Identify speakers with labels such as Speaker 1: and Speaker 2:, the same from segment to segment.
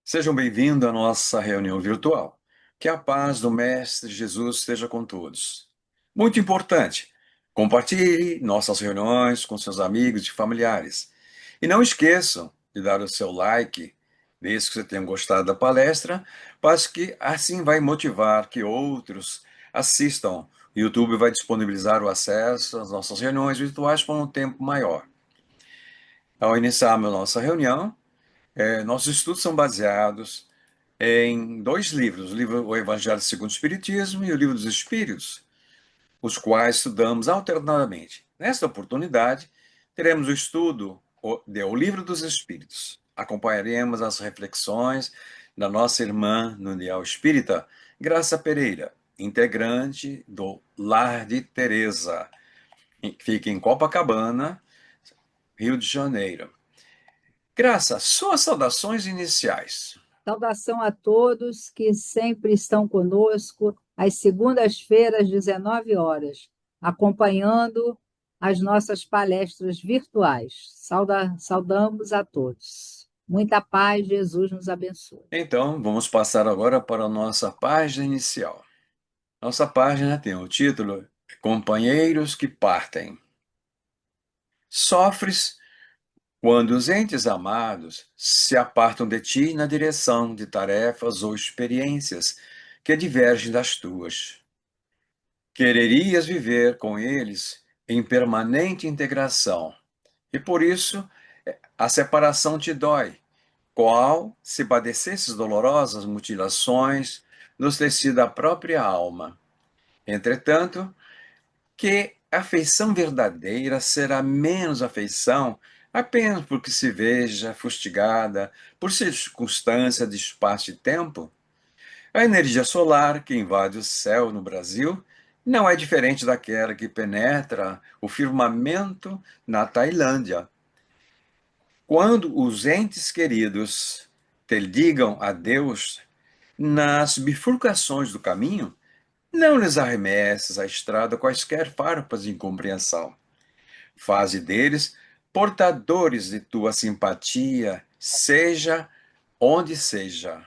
Speaker 1: Sejam bem-vindos à nossa reunião virtual. Que a paz do Mestre Jesus esteja com todos. Muito importante, compartilhe nossas reuniões com seus amigos e familiares. E não esqueçam de dar o seu like, desde que você tenha gostado da palestra, pois que assim vai motivar que outros assistam. O YouTube vai disponibilizar o acesso às nossas reuniões virtuais por um tempo maior. Ao iniciarmos a nossa reunião, nossos estudos são baseados em dois livros, o Evangelho segundo o Espiritismo e o Livro dos Espíritos, os quais estudamos alternadamente. Nesta oportunidade, teremos o estudo do Livro dos Espíritos. Acompanharemos as reflexões da nossa irmã no Ideal Espírita, Graça Pereira, integrante do Lar de Teresa, que fica em Copacabana, Rio de Janeiro. Graça, suas saudações iniciais.
Speaker 2: Saudação a todos que sempre estão conosco às segundas-feiras, 19 horas, acompanhando as nossas palestras virtuais. Saudamos a todos. Muita paz, Jesus nos abençoe.
Speaker 1: Então, vamos passar agora para a nossa página inicial. Nossa página tem o título Companheiros que Partem. Sofres quando os entes amados se apartam de ti na direção de tarefas ou experiências que divergem das tuas. Quererias viver com eles em permanente integração, e por isso a separação te dói, qual se padecesses dolorosas mutilações nos tecidos da própria alma. Entretanto, que a afeição verdadeira será menos afeição apenas porque se veja fustigada por circunstância de espaço e tempo? A energia solar que invade o céu no Brasil não é diferente daquela que penetra o firmamento na Tailândia. Quando os entes queridos te ligam a Deus nas bifurcações do caminho, não lhes arremesses à estrada quaisquer farpas de incompreensão. Faze deles portadores de tua simpatia, seja onde seja,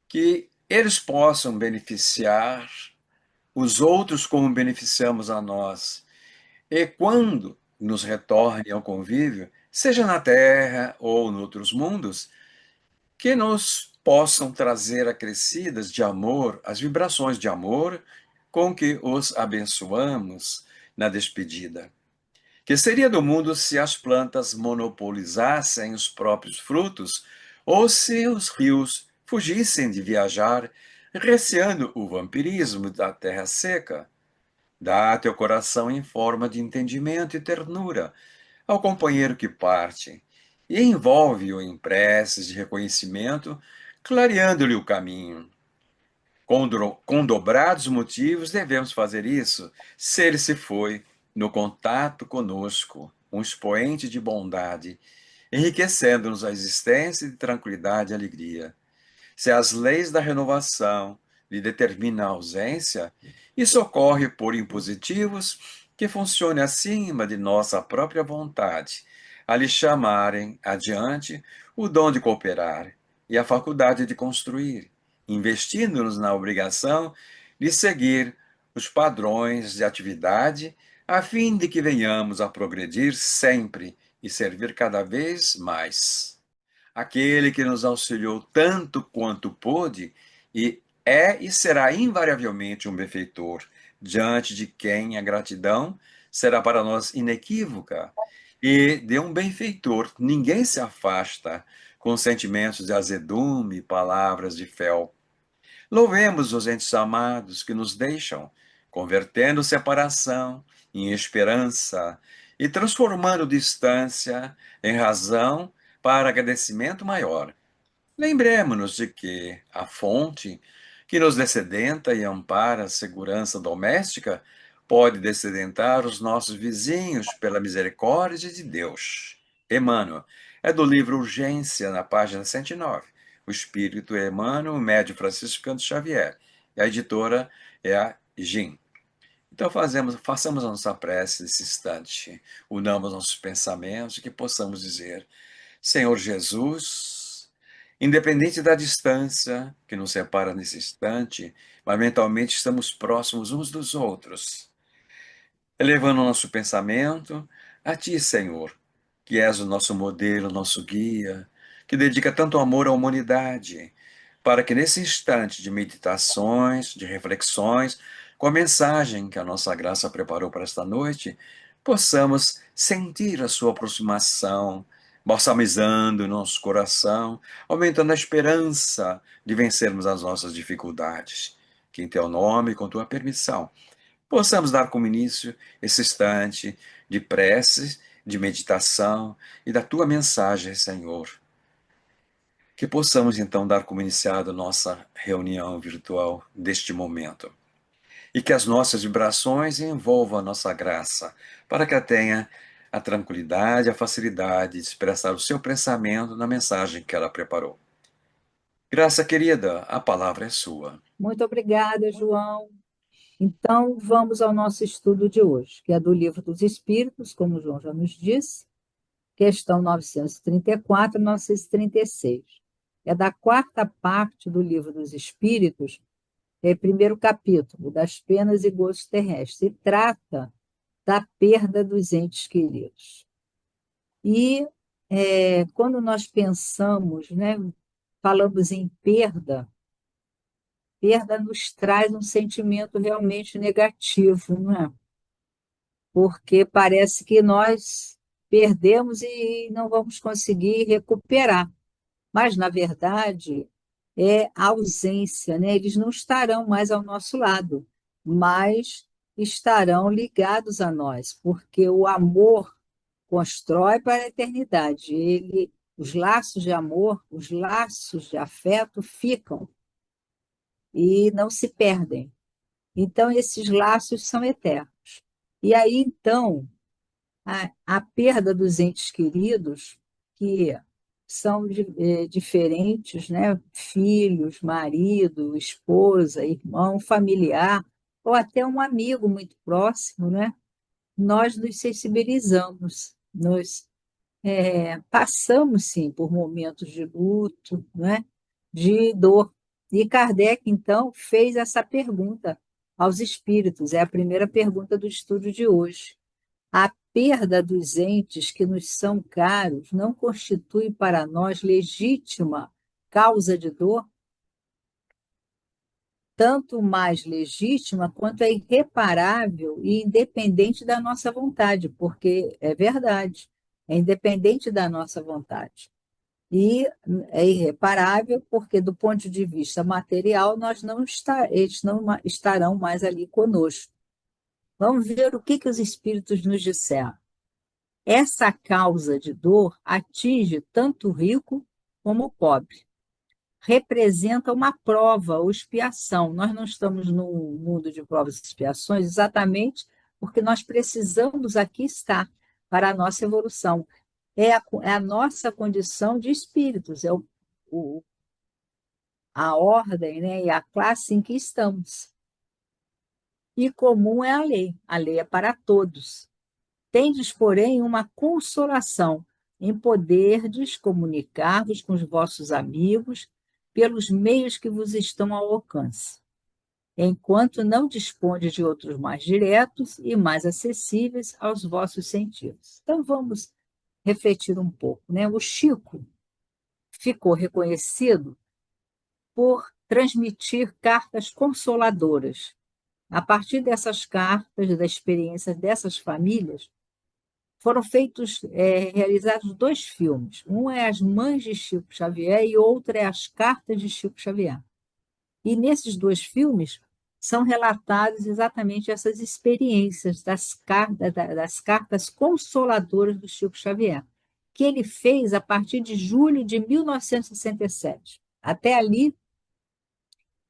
Speaker 1: que eles possam beneficiar os outros como beneficiamos a nós. E quando nos retornem ao convívio, seja na Terra ou em outros mundos, que nos possam trazer acrescidas de amor, as vibrações de amor com que os abençoamos na despedida. Que seria do mundo se as plantas monopolizassem os próprios frutos, ou se os rios fugissem de viajar, receando o vampirismo da terra seca? Dá teu coração em forma de entendimento e ternura ao companheiro que parte, e envolve-o em preces de reconhecimento, clareando-lhe o caminho. Com dobrados motivos devemos fazer isso, se ele se foi no contato conosco, um expoente de bondade, enriquecendo-nos a existência de tranquilidade e alegria. Se as leis da renovação lhe determinam a ausência, isso ocorre por impositivos que funcionem acima de nossa própria vontade, a lhe chamarem adiante o dom de cooperar e a faculdade de construir, investindo-nos na obrigação de seguir os padrões de atividade, a fim de que venhamos a progredir sempre e servir cada vez mais. Aquele que nos auxiliou tanto quanto pôde e é e será invariavelmente um benfeitor, diante de quem a gratidão será para nós inequívoca. E de um benfeitor ninguém se afasta com sentimentos de azedume e palavras de fel. Louvemos os entes amados que nos deixam, convertendo separação em esperança e transformando distância em razão para agradecimento maior. Lembremos-nos de que a fonte que nos descedenta e ampara a segurança doméstica pode descedentar os nossos vizinhos pela misericórdia de Deus. Emmanuel, é do livro Urgência, na página 109. O espírito é Emmanuel, o médium Francisco Canto Xavier. E a editora é a GIM. Então façamos a nossa prece nesse instante, unamos nossos pensamentos e que possamos dizer: Senhor Jesus, Independente da distância que nos separa nesse instante, mas mentalmente estamos próximos uns dos outros, elevando nosso pensamento a Ti, Senhor, que és o nosso modelo, nosso guia, que dedica tanto amor à humanidade, para que nesse instante de meditações, de reflexões, com a mensagem que a nossa graça preparou para esta noite, possamos sentir a Sua aproximação, balsamizando o nosso coração, aumentando a esperança de vencermos as nossas dificuldades. Que em Teu nome, com Tua permissão, possamos dar como início esse instante de prece, de meditação e da tua mensagem, Senhor. Que possamos então dar como iniciado nossa reunião virtual deste momento. E que as nossas vibrações envolvam a nossa graça, para que ela tenha a tranquilidade, a facilidade de expressar o seu pensamento na mensagem que ela preparou. Graça querida, a palavra é sua.
Speaker 2: Muito obrigada, João. Então, vamos ao nosso estudo de hoje, que é do Livro dos Espíritos, como o João já nos disse, questão 934 e 936. É da quarta parte do Livro dos Espíritos, primeiro capítulo, das penas e gozos terrestres, e trata da perda dos entes queridos. E quando nós pensamos, né, falamos em perda, perda nos traz um sentimento realmente negativo, não é? Porque parece que nós perdemos e não vamos conseguir recuperar. Mas, na verdade, é a ausência, né? Eles não estarão mais ao nosso lado, mas estarão ligados a nós, porque o amor constrói para a eternidade. Os laços de amor, os laços de afeto ficam e não se perdem. Então, esses laços são eternos. E aí, então, a perda dos entes queridos, que são diferentes, né? Filhos, marido, esposa, irmão, familiar, ou até um amigo muito próximo, né? Nós nos sensibilizamos, passamos, sim, por momentos de luto, né? De dor. E Kardec, então, fez essa pergunta aos espíritos, é a primeira pergunta do estudo de hoje. A perda dos entes que nos são caros não constitui para nós legítima causa de dor, tanto mais legítima quanto é irreparável e independente da nossa vontade, porque é verdade, é independente da nossa vontade. E é irreparável porque, do ponto de vista material, eles não estarão mais ali conosco. Vamos ver o que os espíritos nos disseram. Essa causa de dor atinge tanto o rico como o pobre. Representa uma prova ou expiação. Nós não estamos no mundo de provas e expiações exatamente porque nós precisamos aqui estar para a nossa evolução. É a nossa condição de espíritos, o, a ordem, né, e a classe em que estamos. E comum é a lei é para todos. Tendes, porém, uma consolação em poderdes comunicar-vos com os vossos amigos pelos meios que vos estão ao alcance, enquanto não dispondes de outros mais diretos e mais acessíveis aos vossos sentidos. Então, vamos refletir um pouco, né? O Chico ficou reconhecido por transmitir cartas consoladoras. A partir dessas cartas, da experiência dessas famílias, foram realizados dois filmes. Um é As Mães de Chico Xavier e outro é As Cartas de Chico Xavier. E nesses dois filmes são relatadas exatamente essas experiências das cartas consoladoras do Chico Xavier, que ele fez a partir de julho de 1967. Até ali,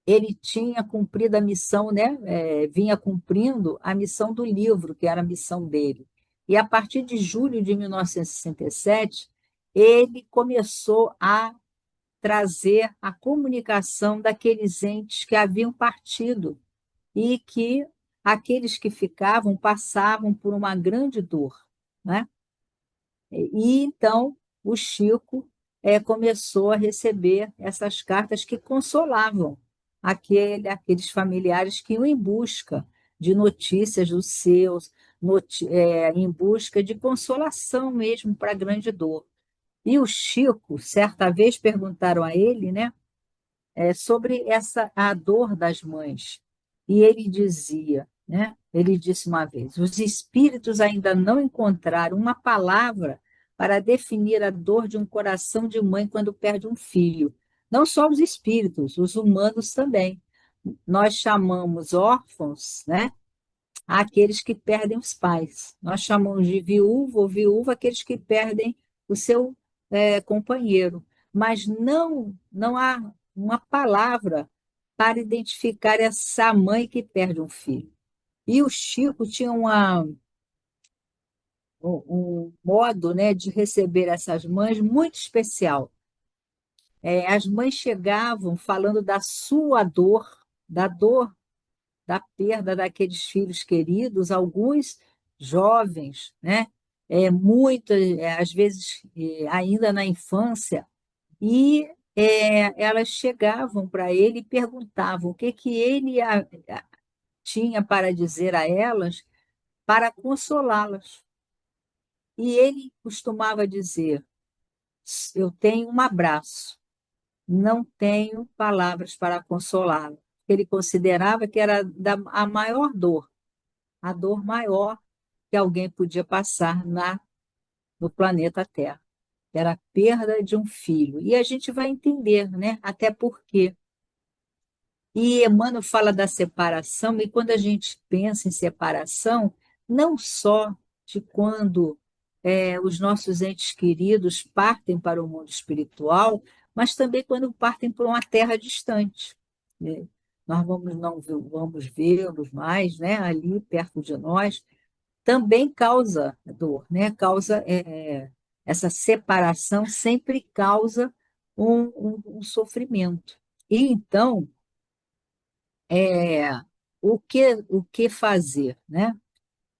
Speaker 2: ele tinha cumprido a missão, né? Vinha cumprindo a missão do livro, que era a missão dele. E a partir de julho de 1967, ele começou a trazer a comunicação daqueles entes que haviam partido e que aqueles que ficavam passavam por uma grande dor, né? E então o Chico começou a receber essas cartas que consolavam aqueles familiares que iam em busca de notícias dos seus, em busca de consolação mesmo para a grande dor. E o Chico, certa vez, perguntaram a ele, né, sobre a dor das mães. E ele dizia, né, ele disse uma vez: os espíritos ainda não encontraram uma palavra para definir a dor de um coração de mãe quando perde um filho. Não só os espíritos, os humanos também. Nós chamamos órfãos, né, àqueles que perdem os pais. Nós chamamos de viúvo ou viúva aqueles que perdem o seu companheiro. Mas não há uma palavra para identificar essa mãe que perde um filho. E o Chico tinha um modo, né, de receber essas mães muito especial. As mães chegavam falando da sua dor, da dor da perda daqueles filhos queridos, alguns jovens, né? Muitas, às vezes, ainda na infância, e elas chegavam para ele e perguntavam o que que ele tinha para dizer a elas para consolá-las. E ele costumava dizer: eu tenho um abraço, não tenho palavras para consolá-la. Ele considerava que era a maior dor, a dor maior que alguém podia passar no planeta Terra. Era a perda de um filho. E a gente vai entender, né? Até porque. E Emmanuel fala da separação, e quando a gente pensa em separação, não só de quando os nossos entes queridos partem para o mundo espiritual, mas também quando partem para uma terra distante, né? Nós vamos vê-los mais, né, ali perto de nós, também causa dor, né? Essa separação sempre causa um sofrimento. E então, é, o que fazer, né?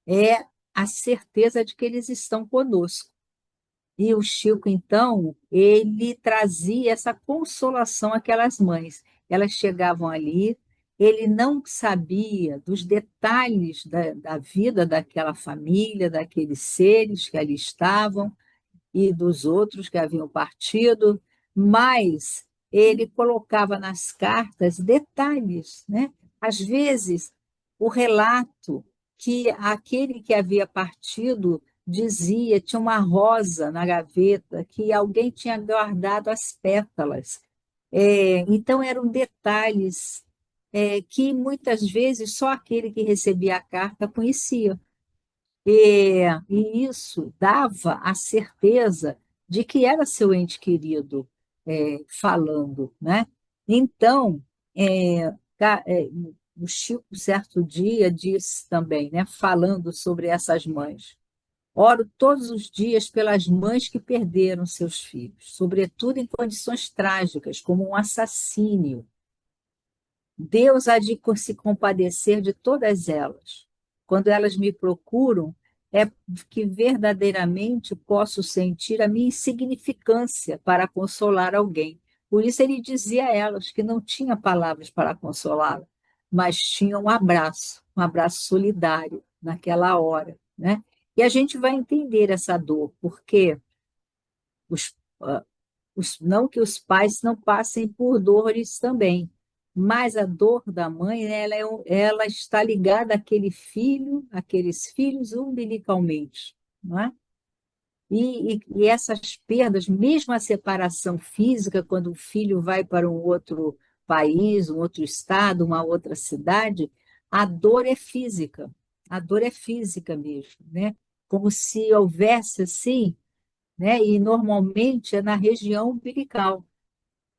Speaker 2: É a certeza de que eles estão conosco. E o Chico, então, ele trazia essa consolação àquelas mães. Elas chegavam ali, ele não sabia dos detalhes da vida daquela família, daqueles seres que ali estavam, e dos outros que haviam partido, mas ele colocava nas cartas detalhes, né? Às vezes, o relato que aquele que havia partido dizia, tinha uma rosa na gaveta, que alguém tinha guardado as pétalas. Então, eram detalhes que muitas vezes só aquele que recebia a carta conhecia. E isso dava a certeza de que era seu ente querido falando, né? Então, o Chico, certo dia, disse também, né, falando sobre essas mães: oro todos os dias pelas mães que perderam seus filhos, sobretudo em condições trágicas, como um assassínio. Deus há de se compadecer de todas elas. Quando elas me procuram, é que verdadeiramente posso sentir a minha insignificância para consolar alguém. Por isso ele dizia a elas que não tinha palavras para consolá-la, mas tinha um abraço solidário naquela hora, né? E a gente vai entender essa dor, porque os, ah, não que os pais não passem por dores também, mas a dor da mãe, né, ela está ligada àquele filho, àqueles filhos umbilicalmente, não é? E essas perdas, mesmo a separação física, quando o filho vai para um outro país, um outro estado, uma outra cidade, a dor é física, a dor é física mesmo, né? Como se houvesse assim, né? E normalmente é na região umbilical,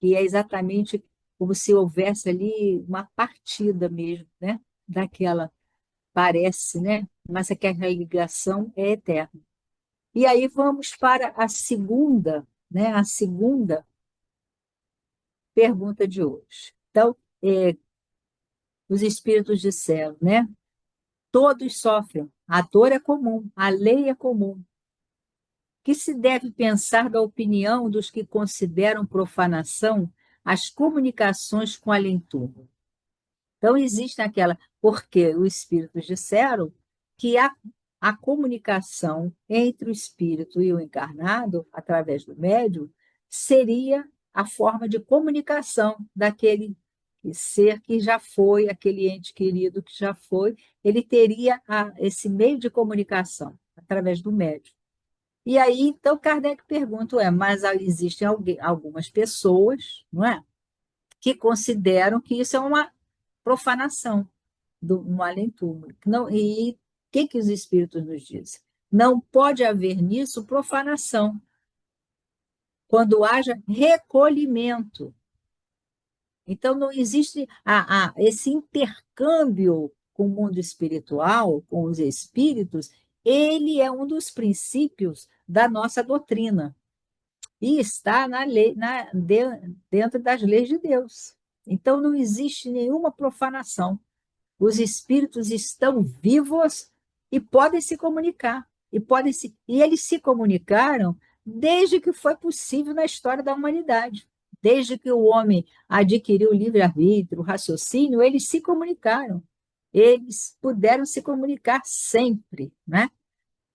Speaker 2: que é exatamente como se houvesse ali uma partida mesmo, né? Daquela, parece, né? Mas aquela ligação é eterna. E aí vamos para a segunda, né? A segunda pergunta de hoje. Então, os espíritos disseram, né? Todos sofrem, a dor é comum, a lei é comum. Que se deve pensar da opinião dos que consideram profanação as comunicações com além-túmulo? Então, existe aquela, porque os espíritos disseram que a comunicação entre o espírito e o encarnado, através do médium, seria a forma de comunicação daquele ser que já foi, aquele ente querido que já foi, ele teria esse meio de comunicação através do médium. E aí, então, Kardec pergunta, mas existem algumas pessoas, não é, que consideram que isso é uma profanação no além-túmulo. Não, e o que os espíritos nos dizem? Não pode haver nisso profanação, quando haja recolhimento. Então, não existe esse intercâmbio com o mundo espiritual, com os espíritos, ele é um dos princípios da nossa doutrina e está na lei, dentro das leis de Deus. Então, não existe nenhuma profanação. Os espíritos estão vivos e podem se comunicar. E eles se comunicaram desde que foi possível na história da humanidade. Desde que o homem adquiriu o livre-arbítrio, o raciocínio, eles se comunicaram. Eles puderam se comunicar sempre, né?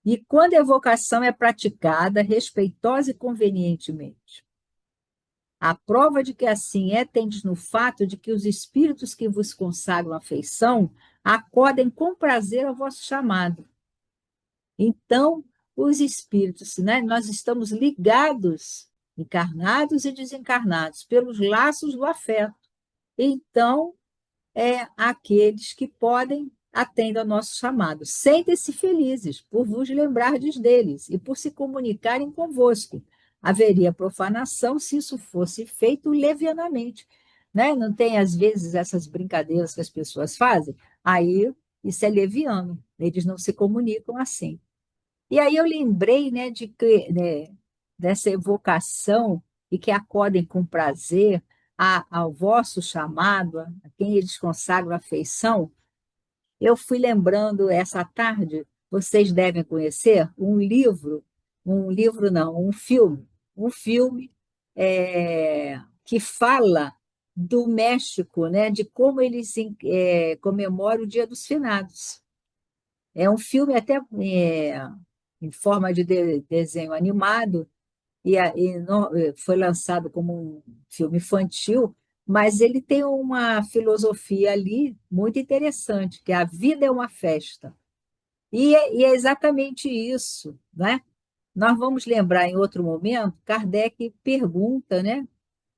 Speaker 2: E quando a evocação é praticada respeitosa e convenientemente. A prova de que assim é tendes no fato de que os espíritos que vos consagram afeição acodem com prazer ao vosso chamado. Então, os espíritos, né, nós estamos ligados, encarnados e desencarnados, pelos laços do afeto. Então, aqueles que podem atendem ao nosso chamado. Sentem-se felizes por vos lembrardes deles e por se comunicarem convosco. Haveria profanação se isso fosse feito levianamente. Né? Não tem, às vezes, essas brincadeiras que as pessoas fazem? Aí, isso é leviano. Eles não se comunicam assim. E aí eu lembrei, né, dessa evocação e que acodem com prazer ao vosso chamado, a quem eles consagram afeição. Eu fui lembrando essa tarde, vocês devem conhecer um livro não, um filme que fala do México, né, de como eles comemoram o Dia dos Finados. É um filme até em forma de desenho animado, foi lançado como um filme infantil, mas ele tem uma filosofia ali muito interessante, que a vida é uma festa. E é exatamente isso, né? Nós vamos lembrar em outro momento, Kardec pergunta, né,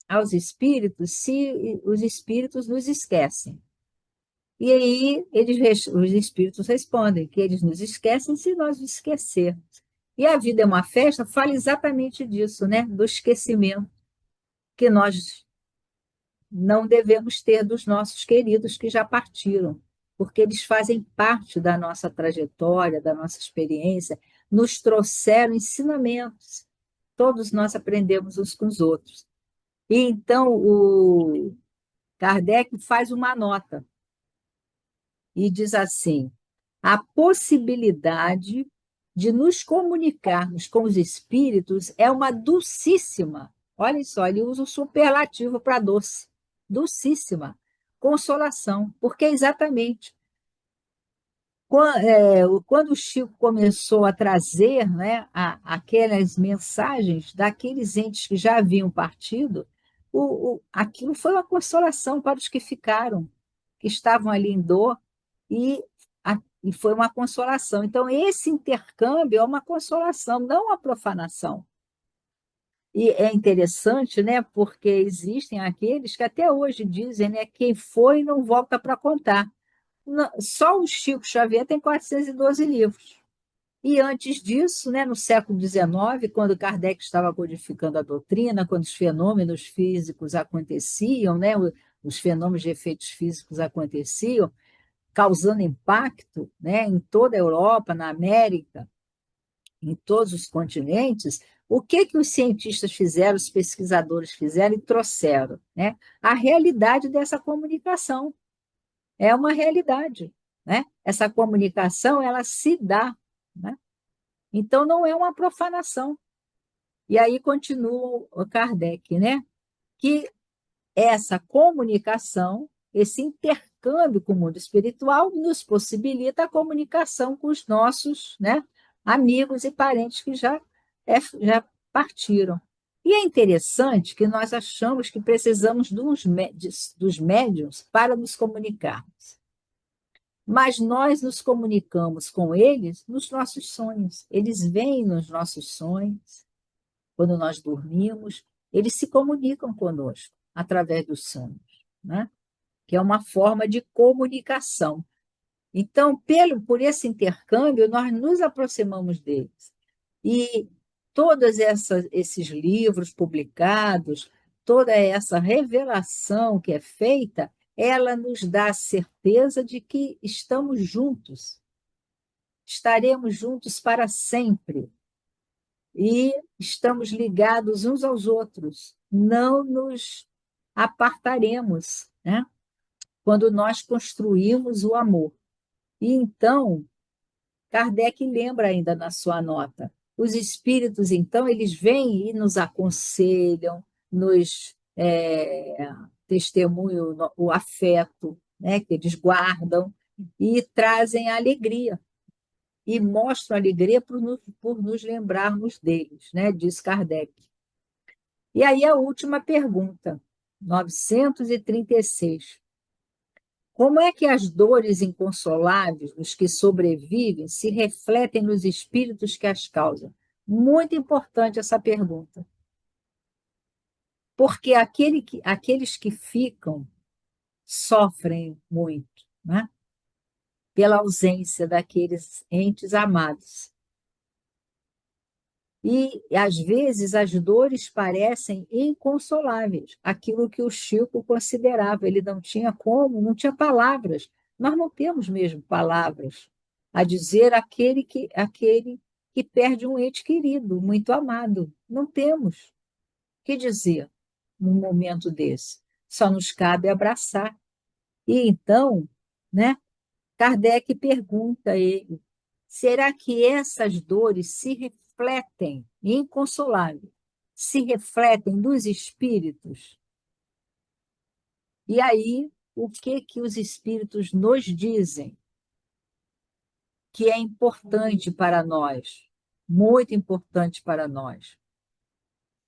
Speaker 2: aos espíritos se os espíritos nos esquecem. E aí os espíritos respondem que eles nos esquecem se nós os esquecermos. E a vida é uma festa, fala exatamente disso, né? Do esquecimento que nós não devemos ter dos nossos queridos que já partiram, porque eles fazem parte da nossa trajetória, da nossa experiência, nos trouxeram ensinamentos. Todos nós aprendemos uns com os outros. E então o Kardec faz uma nota e diz assim: a possibilidade de nos comunicarmos com os espíritos é uma dulcíssima, olha só, ele usa o superlativo para doce, dulcíssima consolação, porque exatamente quando o Chico começou a trazer, né, aquelas mensagens daqueles entes que já haviam partido, aquilo foi uma consolação para os que ficaram, que estavam ali em dor, e, e foi uma consolação. Então, esse intercâmbio é uma consolação, não uma profanação. E é interessante, né, porque existem aqueles que até hoje dizem, né, quem foi não volta para contar. Só o Chico Xavier tem 412 livros. E antes disso, né, no século XIX, quando Kardec estava codificando a doutrina, quando os fenômenos físicos aconteciam, né, os fenômenos de efeitos físicos aconteciam, causando impacto, né, em toda a Europa, na América, em todos os continentes, o que os cientistas fizeram, os pesquisadores fizeram e trouxeram? Né? A realidade dessa comunicação. É uma realidade. Né? Essa comunicação, ela se dá. Né? Então, não é uma profanação. E aí continua o Kardec, né? Que essa comunicação, esse intercâmbio com o mundo espiritual, nos possibilita a comunicação com os nossos, né, amigos e parentes que já partiram. E é interessante que nós achamos que precisamos dos médiuns para nos comunicarmos. Mas nós nos comunicamos com eles nos nossos sonhos. Eles vêm nos nossos sonhos, quando nós dormimos, eles se comunicam conosco através dos sonhos, né? Que é uma forma de comunicação. Então, por esse intercâmbio, nós nos aproximamos deles. E esses livros publicados, toda essa revelação que é feita, ela nos dá a certeza de que estamos juntos, estaremos juntos para sempre e estamos ligados uns aos outros, não nos apartaremos, né? Quando nós construímos o amor. E então, Kardec lembra ainda na sua nota, os espíritos, então, eles vêm e nos aconselham, nos testemunham o afeto, né, que eles guardam, e trazem a alegria, e mostram a alegria por nos lembrarmos deles, né, diz Kardec. E aí a última pergunta, 936. Como é que as dores inconsoláveis dos que sobrevivem se refletem nos espíritos que as causam? Muito importante essa pergunta, porque aqueles que ficam sofrem muito, né? Pela ausência daqueles entes amados. E, às vezes, as dores parecem inconsoláveis, aquilo que o Chico considerava. Ele não tinha como, não tinha palavras. Nós não temos mesmo palavras a dizer aquele que perde um ente querido, muito amado. Não temos o que dizer num momento desse. Só nos cabe abraçar. E então, né, Kardec pergunta a ele: será que essas dores se refletem, inconsoláveis, se refletem dos espíritos? E aí, o que que os espíritos nos dizem que é importante para nós, muito importante para nós?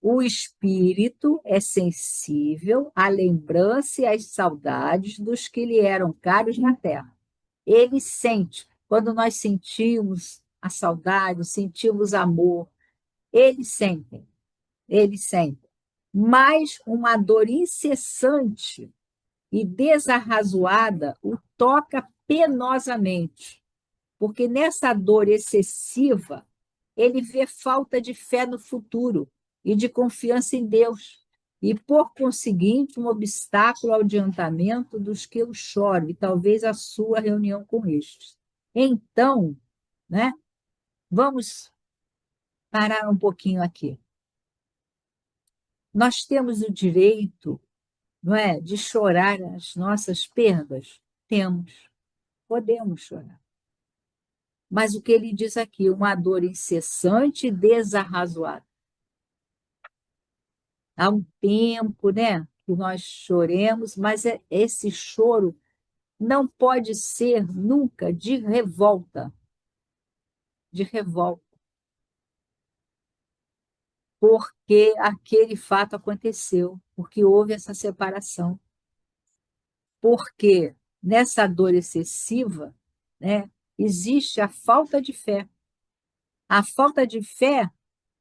Speaker 2: O espírito é sensível à lembrança e às saudades dos que lhe eram caros na terra. Ele sente, quando nós sentimos a saudade, sentimos amor, eles sentem. Mas uma dor incessante e desarrazoada o toca penosamente, porque nessa dor excessiva ele vê falta de fé no futuro e de confiança em Deus, e, por conseguinte, um obstáculo ao adiantamento dos que eu choro, e talvez a sua reunião com estes. Então, né, vamos parar um pouquinho aqui. Nós temos o direito, não é, de chorar as nossas perdas? Temos, podemos chorar. Mas o que ele diz aqui, uma dor incessante e desarrazoada. Há um tempo, né, que nós choremos, mas esse choro não pode ser nunca de revolta, porque aquele fato aconteceu, porque houve essa separação, porque nessa dor excessiva, né, existe a falta de fé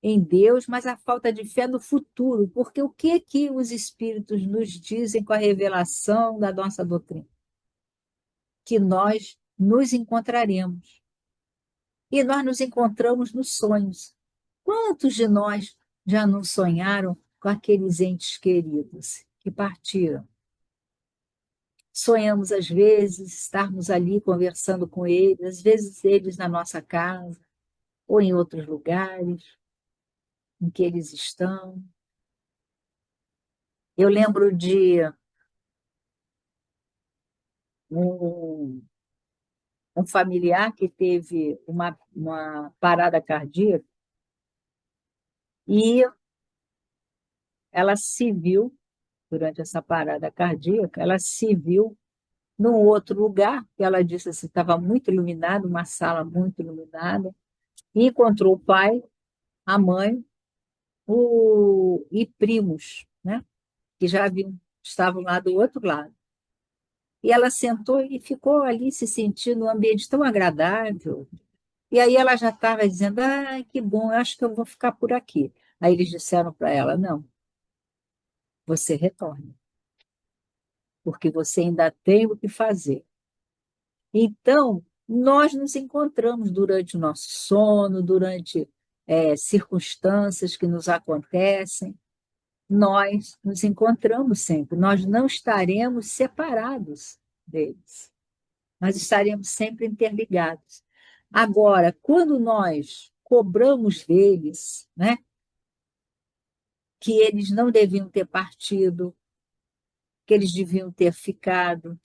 Speaker 2: em Deus, mas a falta de fé no futuro, porque o que que os espíritos nos dizem com a revelação da nossa doutrina? Que nós nos encontraremos. E nós nos encontramos nos sonhos. Quantos de nós já não sonharam com aqueles entes queridos que partiram? Sonhamos, às vezes, estarmos ali conversando com eles, às vezes eles na nossa casa, ou em outros lugares em que eles estão. Eu lembro de um, um familiar que teve uma parada cardíaca E ela se viu, durante essa parada cardíaca, ela se viu num outro lugar, que ela disse assim, estava muito iluminado, uma sala muito iluminada, e encontrou o pai, a mãe, e primos, né? Que já haviam, estavam lá do outro lado. E ela sentou e ficou ali se sentindo um ambiente tão agradável. E aí ela já estava dizendo, ah, que bom, eu acho que eu vou ficar por aqui. Aí eles disseram para ela, não, você retorna, porque você ainda tem o que fazer. Então, nós nos encontramos durante o nosso sono, durante circunstâncias que nos acontecem, nós nos encontramos sempre, nós não estaremos separados deles, nós estaremos sempre interligados. Agora, quando nós cobramos deles, né, que eles não deviam ter partido, que eles deviam ter ficado,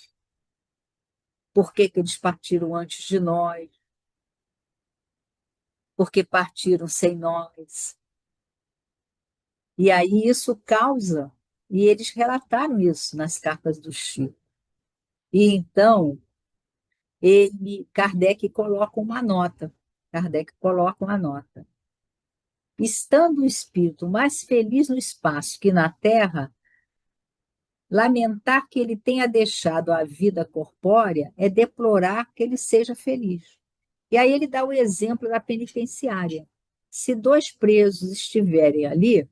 Speaker 2: por que que eles partiram antes de nós, porque partiram sem nós. E aí isso causa, e eles relataram isso nas cartas do Chico. E então, Kardec coloca uma nota. Kardec coloca uma nota. Estando o espírito mais feliz no espaço que na Terra, lamentar que ele tenha deixado a vida corpórea é deplorar que ele seja feliz. E aí ele dá o exemplo da penitenciária. Se dois presos estiverem ali,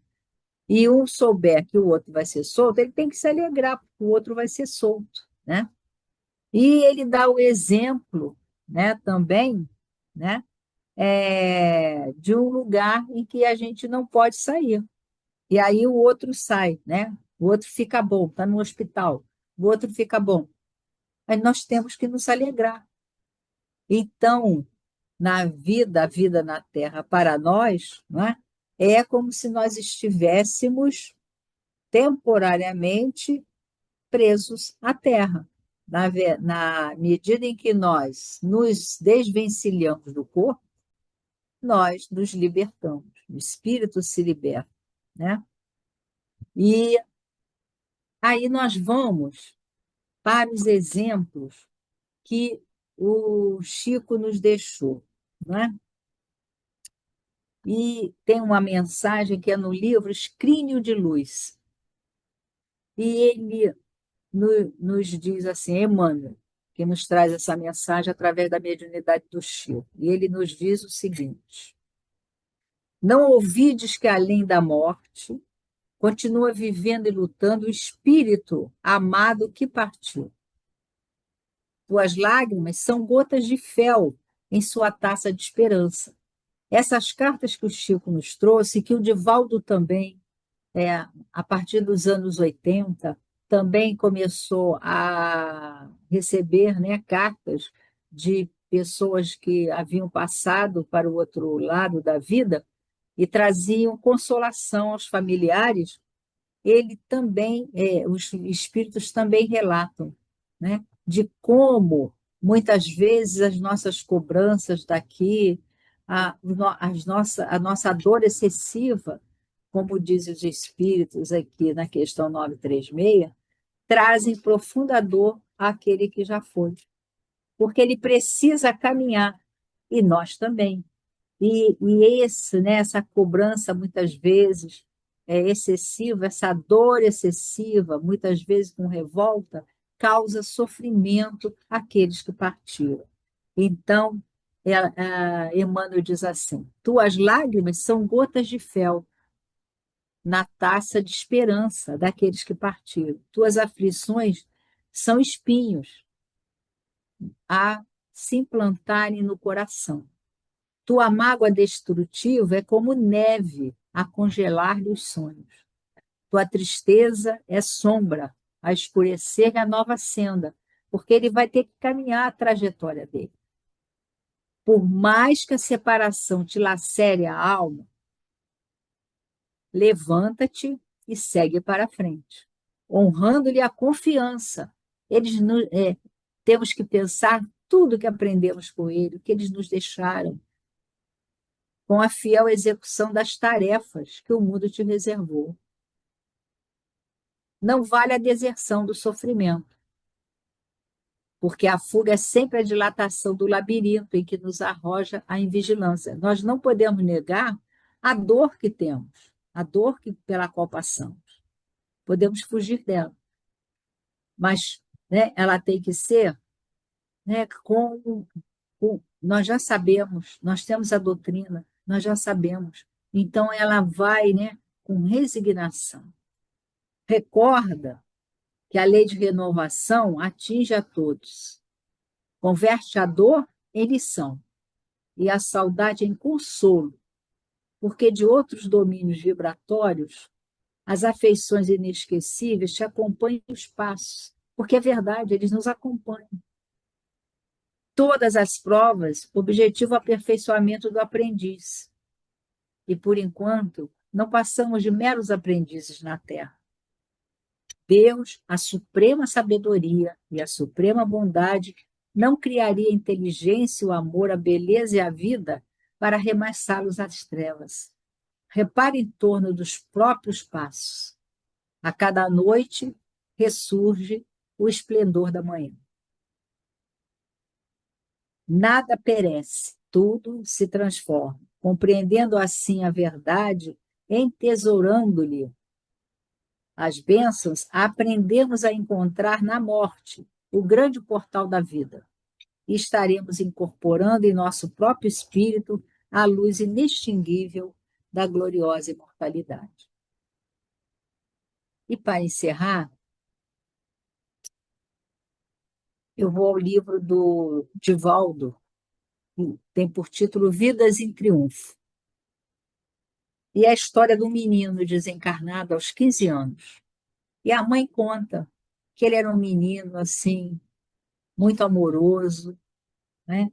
Speaker 2: e um souber que o outro vai ser solto, ele tem que se alegrar, porque o outro vai ser solto, né? E ele dá o exemplo, né, também, né, de um lugar em que a gente não pode sair. E aí o outro sai, né? O outro fica bom, está no hospital. O outro fica bom. Aí nós temos que nos alegrar. Então, na vida, a vida na Terra para nós, não é? É como se nós estivéssemos temporariamente presos à terra. Na medida em que nós nos desvencilhamos do corpo, nós nos libertamos, o espírito se liberta, né? E aí nós vamos para os exemplos que o Chico nos deixou, né? E tem uma mensagem que é no livro Escrínio de Luz. E ele nos diz assim, Emmanuel, que nos traz essa mensagem através da mediunidade do Chico. E ele nos diz o seguinte: não ouvides que além da morte continua vivendo e lutando o espírito amado que partiu. Tuas lágrimas são gotas de fel em sua taça de esperança. Essas cartas que o Chico nos trouxe, que o Divaldo também a partir dos anos 80, também começou a receber, né, cartas de pessoas que haviam passado para o outro lado da vida e traziam consolação aos familiares. Ele também, os espíritos também relatam, né, de como muitas vezes as nossas cobranças daqui, a nossa dor excessiva, como dizem os espíritos aqui na questão 936, trazem profunda dor àquele que já foi, porque ele precisa caminhar, e nós também. Né, essa cobrança, muitas vezes, é excessiva, essa dor excessiva, muitas vezes com revolta, causa sofrimento àqueles que partiram. Então, Emmanuel diz assim: tuas lágrimas são gotas de fel na taça de esperança daqueles que partiram. Tuas aflições são espinhos a se implantarem no coração. Tua mágoa destrutiva é como neve a congelar-lhe os sonhos. Tua tristeza é sombra a escurecer a nova senda, porque ele vai ter que caminhar a trajetória dele. Por mais que a separação te lacere a alma, levanta-te e segue para frente, honrando-lhe a confiança. Temos que pensar tudo que aprendemos com ele, o que eles nos deixaram, com a fiel execução das tarefas que o mundo te reservou. Não vale a deserção do sofrimento, porque a fuga é sempre a dilatação do labirinto em que nos arroja a invigilância. Nós não podemos negar a dor que temos, a dor pela qual passamos. Podemos fugir dela, mas, né, ela tem que ser, né, nós já sabemos, nós temos a doutrina, nós já sabemos. Então, ela vai, né, com resignação. Recorda que a lei de renovação atinge a todos, converte a dor em lição e a saudade em consolo, porque de outros domínios vibratórios, as afeições inesquecíveis te acompanham os passos, porque é verdade, eles nos acompanham. Todas as provas objetivam o aperfeiçoamento do aprendiz. E, por enquanto, não passamos de meros aprendizes na Terra. Deus, a suprema sabedoria e a suprema bondade, não criaria a inteligência, o amor, a beleza e a vida para arremessá-los às trevas. Repare em torno dos próprios passos. A cada noite ressurge o esplendor da manhã. Nada perece, tudo se transforma. Compreendendo assim a verdade, entesourando-lhe as bênçãos, aprendemos a encontrar na morte o grande portal da vida. E estaremos incorporando em nosso próprio espírito a luz inextinguível da gloriosa imortalidade. E para encerrar, eu vou ao livro do Divaldo, que tem por título Vidas em Triunfo. E é a história do menino desencarnado aos 15 anos. E a mãe conta que ele era um menino assim, muito amoroso, né?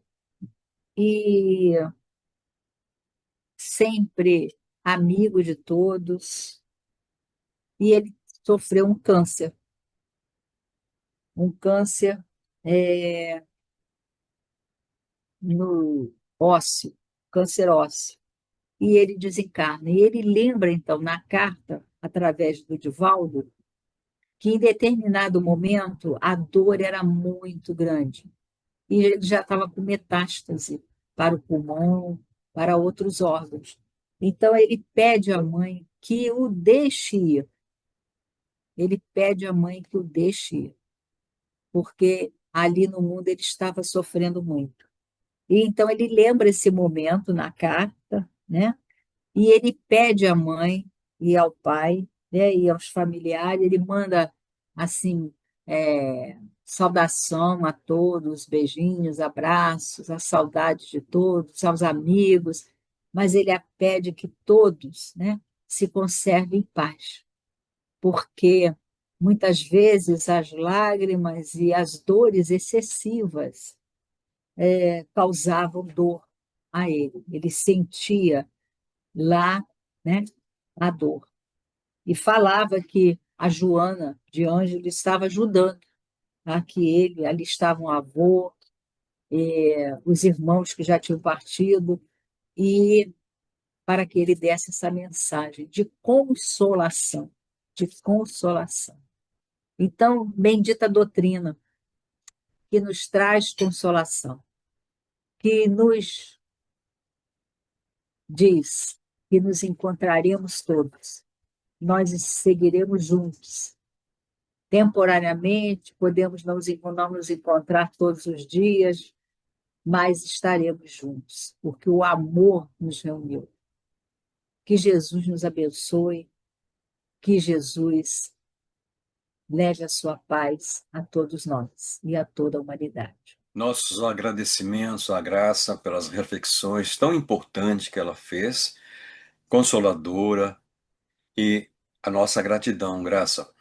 Speaker 2: E sempre amigo de todos. E ele sofreu um câncer é, no ósseo, câncer ósseo. E ele desencarna. E ele lembra, então, na carta, através do Divaldo, que em determinado momento a dor era muito grande. E ele já estava com metástase para o pulmão, para outros órgãos. Então ele pede à mãe que o deixe ir. Ele pede à mãe que o deixe ir, porque ali no mundo ele estava sofrendo muito. E então ele lembra esse momento na carta, né? E ele pede à mãe e ao pai, né, e aos familiares, ele manda assim, saudação a todos, beijinhos, abraços, a saudade de todos, aos amigos, mas ele pede que todos, né, se conservem em paz, porque muitas vezes as lágrimas e as dores excessivas causavam dor a ele. Ele sentia lá, né, a dor. E falava que a Joana de Ângelo estava ajudando, tá? Que ele, ali estavam o avô, os irmãos que já tinham partido, e para que ele desse essa mensagem de consolação, de consolação. Então, bendita doutrina que nos traz consolação, que nos diz que nos encontraremos todos, nós seguiremos juntos. Temporariamente, podemos não nos encontrar todos os dias, mas estaremos juntos, porque o amor nos reuniu. Que Jesus nos abençoe, que Jesus leve a sua paz a todos nós e a toda a humanidade.
Speaker 1: Nossos agradecimentos à Graça pelas reflexões tão importantes que ela fez, consoladora, e a nossa gratidão, Graça.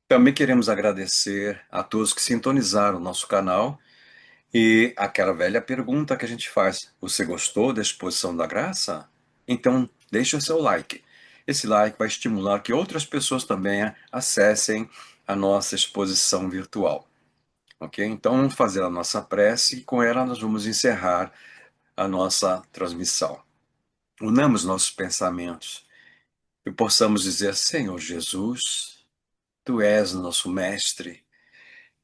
Speaker 1: Também queremos agradecer a todos que sintonizaram o nosso canal e aquela velha pergunta que a gente faz: você gostou da exposição da Graça? Então, deixe o seu like. Esse like vai estimular que outras pessoas também acessem a nossa exposição virtual. Ok? Então, vamos fazer a nossa prece e com ela nós vamos encerrar a nossa transmissão. unamos nossos pensamentos e possamos dizer: Senhor Jesus, Tu és o nosso mestre,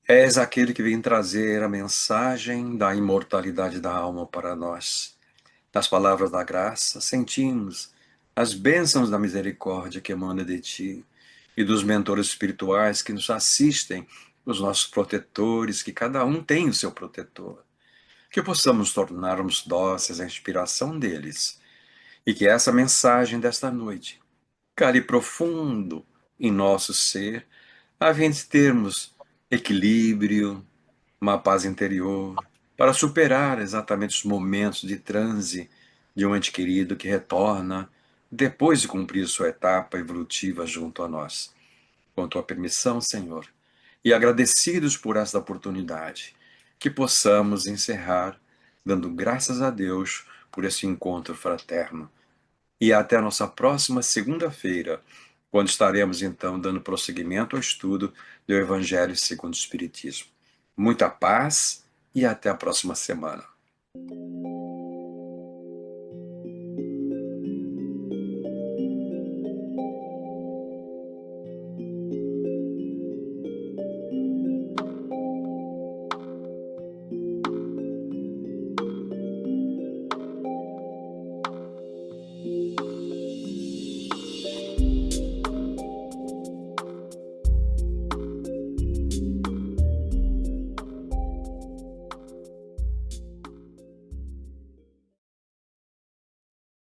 Speaker 1: és aquele que vem trazer a mensagem da imortalidade da alma para nós. Nas palavras da graça, sentimos as bênçãos da misericórdia que emana de Ti e dos mentores espirituais que nos assistem, os nossos protetores, que cada um tem o seu protetor. Que possamos tornarmos dóceis à inspiração deles e que essa mensagem desta noite cale profundo em nosso ser, a fim de termos equilíbrio, uma paz interior, para superar exatamente os momentos de transe de um ente querido que retorna depois de cumprir sua etapa evolutiva junto a nós. Com tua permissão, Senhor, e agradecidos por esta oportunidade, que possamos encerrar dando graças a Deus por esse encontro fraterno. E até a nossa próxima segunda-feira, quando estaremos então dando prosseguimento ao estudo do Evangelho segundo o Espiritismo. Muita paz e até a próxima semana.